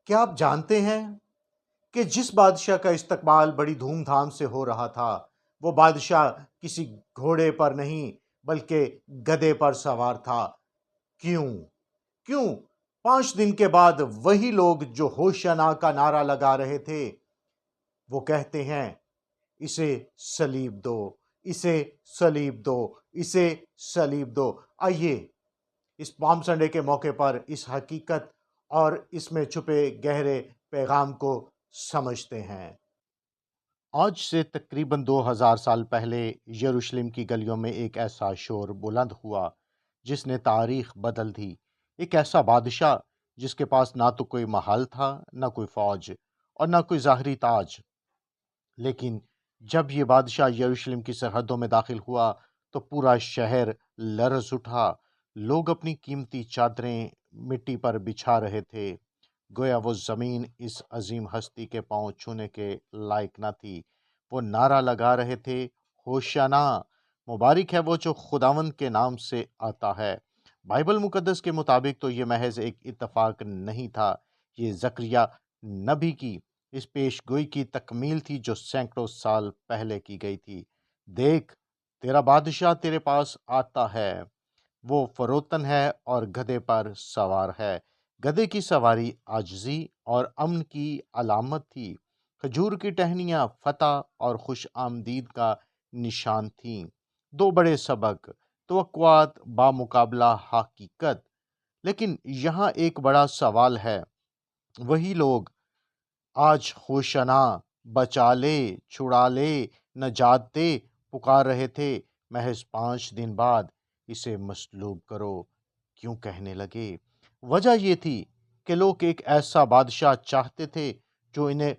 کیا آپ جانتے ہیں کہ جس بادشاہ کا استقبال بڑی دھوم دھام سے ہو رہا تھا، وہ بادشاہ کسی گھوڑے پر نہیں بلکہ گدھے پر سوار تھا؟ کیوں؟ کیوں 5 دن کے بعد وہی لوگ جو ہوشنا کا نعرہ لگا رہے تھے، وہ کہتے ہیں اسے سلیب دو، اسے سلیب دو، اسے سلیب دو۔ آئیے اس پام سنڈے کے موقع پر اس حقیقت اور اس میں چھپے گہرے پیغام کو سمجھتے ہیں۔ آج سے تقریباً 2000 سال پہلے یروشلم کی گلیوں میں ایک ایسا شور بلند ہوا جس نے تاریخ بدل دی۔ ایک ایسا بادشاہ جس کے پاس نہ تو کوئی محل تھا، نہ کوئی فوج اور نہ کوئی ظاہری تاج، لیکن جب یہ بادشاہ یروشلم کی سرحدوں میں داخل ہوا تو پورا شہر لرز اٹھا۔ لوگ اپنی قیمتی چادریں مٹی پر بچھا رہے تھے، گویا وہ زمین اس عظیم ہستی کے پاؤں چھونے کے لائق نہ تھی۔ وہ نعرہ لگا رہے تھے، ہوشنا، مبارک ہے وہ جو خداوند کے نام سے آتا ہے۔ بائبل مقدس کے مطابق تو یہ محض ایک اتفاق نہیں تھا، یہ زکریا نبی کی اس پیش گوئی کی تکمیل تھی جو سینکڑوں سال پہلے کی گئی تھی۔ دیکھ، تیرا بادشاہ تیرے پاس آتا ہے، وہ فروتن ہے اور گدھے پر سوار ہے۔ گدھے کی سواری عاجزی اور امن کی علامت تھی۔ کھجور کی ٹہنیاں فتح اور خوش آمدید کا نشان تھیں۔ دو بڑے سبق، توقعات بامقابلہ حقیقت۔ لیکن یہاں ایک بڑا سوال ہے، وہی لوگ آج ہوشنا، بچا لے، چھڑا لے، نجات دے پکار رہے تھے، محض 5 دن بعد اسے مصلوب کرو کیوں کہنے لگے؟ وجہ یہ تھی کہ لوگ ایک ایسا بادشاہ چاہتے تھے جو انہیں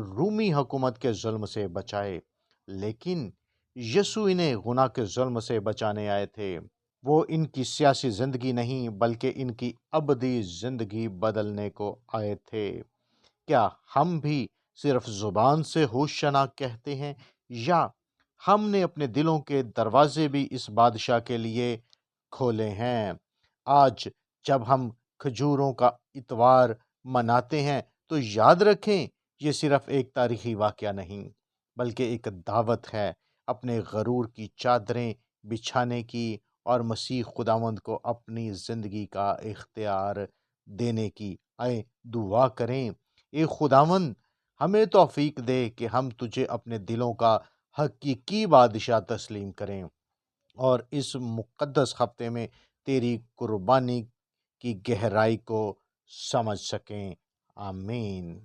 رومی حکومت کے ظلم سے بچائے، لیکن یسوع انہیں گناہ کے ظلم سے بچانے آئے تھے۔ وہ ان کی سیاسی زندگی نہیں بلکہ ان کی ابدی زندگی بدلنے کو آئے تھے۔ کیا ہم بھی صرف زبان سے ہوشنا کہتے ہیں، یا ہم نے اپنے دلوں کے دروازے بھی اس بادشاہ کے لیے کھولے ہیں؟ آج جب ہم کھجوروں کا اتوار مناتے ہیں تو یاد رکھیں، یہ صرف ایک تاریخی واقعہ نہیں بلکہ ایک دعوت ہے اپنے غرور کی چادریں بچھانے کی اور مسیح خداوند کو اپنی زندگی کا اختیار دینے کی۔ آئے دعا کریں۔ اے خداوند، ہمیں توفیق دے کہ ہم تجھے اپنے دلوں کا حقیقی بادشاہ تسلیم کریں اور اس مقدس ہفتے میں تیری قربانی کی گہرائی کو سمجھ سکیں۔ آمین۔